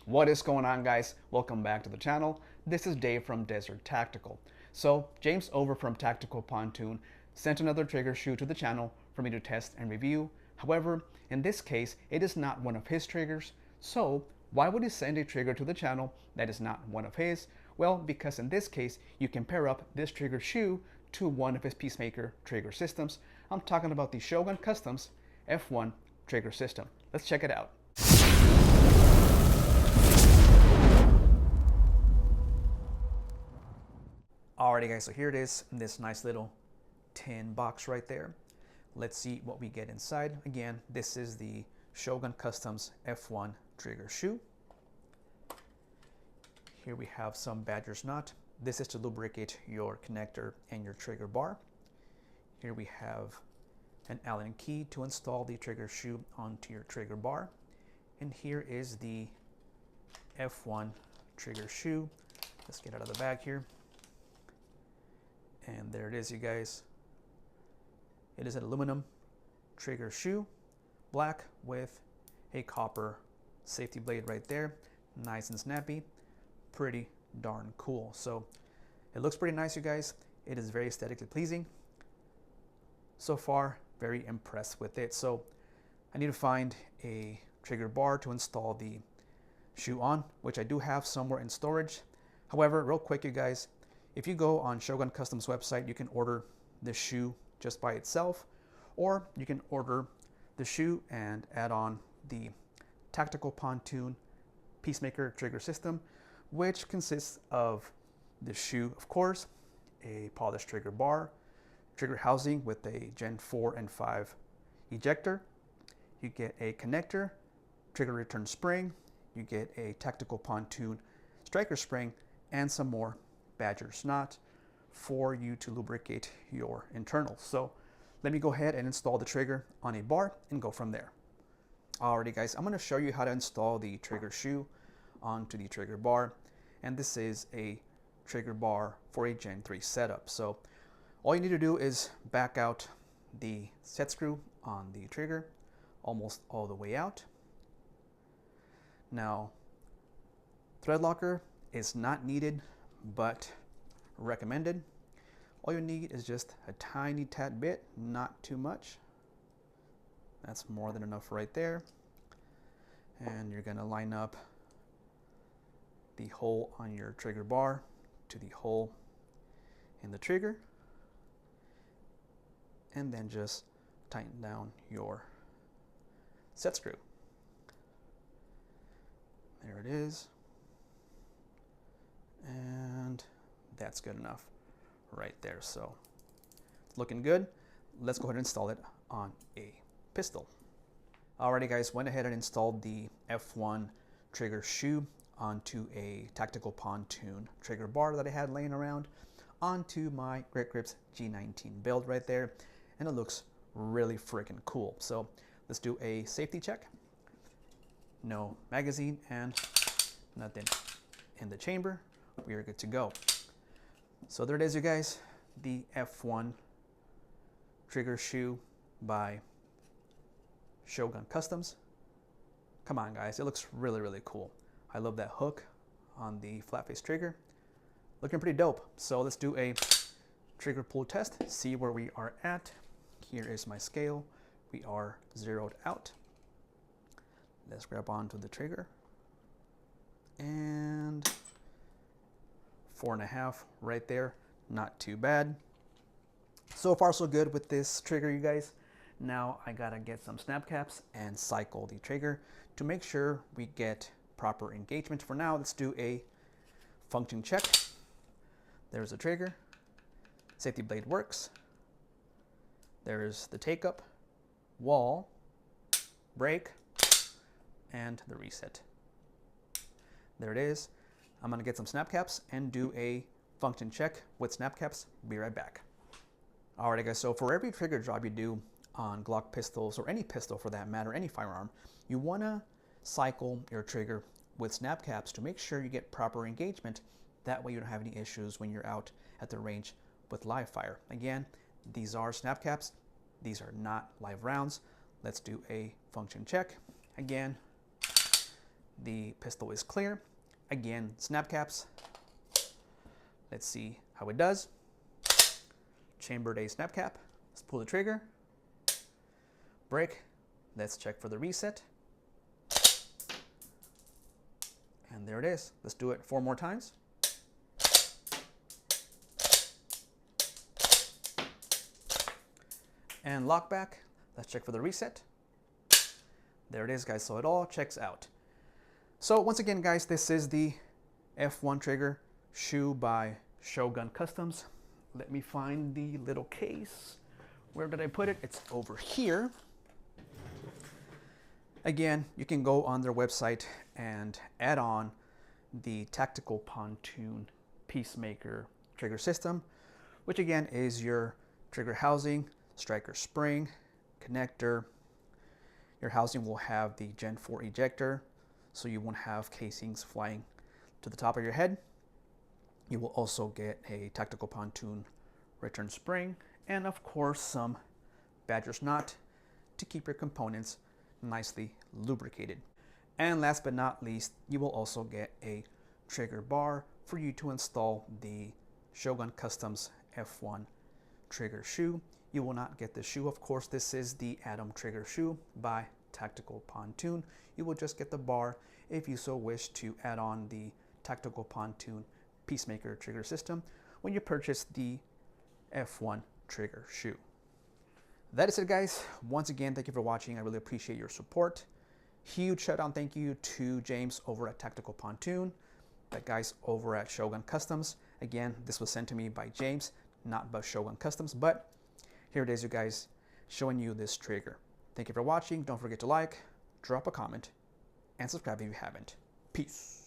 What is going on, guys? Welcome back to the channel. This is Dave from Desert Tactical. So James over from Tactical Pontoon sent another trigger shoe to the channel for me to test and review. However, in this case, it is not one of his triggers. So why would he send a trigger to the channel that is not one of his? Well, because in this case, you can pair up this trigger shoe to one of his Peacemaker trigger systems. I'm talking about the Shogun Customs F1 trigger system. Let's check it out. Alrighty guys, so here it is in this nice little tin box right there. Let's see what we get inside. Again, this is the Shogun Customs F1 trigger shoe. Here we have some Badger's knot. This is to lubricate your connector and your trigger bar. Here we have an Allen key to install the trigger shoe onto your trigger bar. And here is the F1 trigger shoe. Let's get out of the bag here. And there it is, you guys. It is an aluminum trigger shoe, black with a copper safety blade right there. Nice and snappy, pretty darn cool. So it looks pretty nice, you guys. It is very aesthetically pleasing. So far, very impressed with it. So I need to find a trigger bar to install the shoe on, which I do have somewhere in storage. However, real quick, you guys, if you go on Shogun Customs website, you can order the shoe just by itself, or you can order the shoe and add on the Tactical Pontoon Peacemaker trigger system, which consists of the shoe, of course, a polished trigger bar, trigger housing with a Gen 4 and 5 ejector. You get a connector, trigger return spring, you get a Tactical Pontoon striker spring, and some more Badger's knot for you to lubricate your internals. So let me go ahead and install the trigger on a bar and go from there. Alrighty guys, I'm going to show you how to install the trigger shoe onto the trigger bar, and this is a trigger bar for a Gen 3 setup. So all you need to do is back out the set screw on the trigger almost all the way out. Now, thread locker is not needed but recommended. All you need is just a tiny tad bit, not too much. That's more than enough right there. And you're going to line up the hole on your trigger bar to the hole in the trigger, and then just tighten down your set screw. There it is. And that's good enough right there. So it's looking good. Let's go ahead and install it on a pistol. Alrighty guys, went ahead and installed the F1 trigger shoe onto a Tactical Pontoon trigger bar that I had laying around onto my Great Grips G19 build right there, and it looks really freaking cool. So let's do a safety check. No magazine and nothing in the chamber. We are good to go. So there it is, you guys, the F1 trigger shoe by Shogun Customs. Come on guys, it looks really, really cool. I love that hook on the flat face trigger. Looking pretty dope. So let's do a trigger pull test, see where we are at. Here is my scale. We are zeroed out. Let's grab onto the trigger. And 4.5 right there, not too bad. So far so good with this trigger, you guys. Now I gotta get some snap caps and cycle the trigger to make sure we get proper engagement. For now, let's do a function check. There's the trigger, safety blade works. There's the take up, wall, break, and the reset. There it is. I'm gonna get some snap caps and do a function check with snap caps. Be right back. Alright guys, so for every trigger job you do on Glock pistols, or any pistol for that matter, any firearm, you wanna cycle your trigger with snap caps to make sure you get proper engagement. That way you don't have any issues when you're out at the range with live fire. Again, these are snap caps. These are not live rounds. Let's do a function check. Again, the pistol is clear. Again, snap caps. Let's see how it does. Chambered a snap cap. Let's pull the trigger. Break. Let's check for the reset. And there it is. Let's do it 4 more times. And lock back. Let's check for the reset. There it is, guys. So it all checks out. So once again, guys, this is the F1 trigger shoe by Shogun Customs. Let me find the little case. Where did I put it? It's over here. Again, you can go on their website and add on the Tactical Pontoon Peacemaker trigger system, which again is your trigger housing, striker spring, connector. Your housing will have the Gen 4 ejector, so you won't have casings flying to the top of your head. You will also get a Tactical Pontoon return spring, and of course some badger's knot to keep your components nicely lubricated. And last but not least, you will also get a trigger bar for you to install the Shogun Customs F1 trigger shoe. You will not get the shoe, of course. This is the Atom trigger shoe by Tactical Pontoon. You will just get the bar if you so wish to add on the Tactical Pontoon Peacemaker trigger system when you purchase the F1 trigger shoe. That is it, guys. Once again, thank you for watching. I really appreciate your support. Huge shout out, thank you to James over at Tactical Pontoon, the guys over at Shogun Customs. Again, this was sent to me by James, not by Shogun Customs, but here it is, you guys, showing you this trigger. Thank you for watching. Don't forget to like, drop a comment, and subscribe if you haven't. Peace.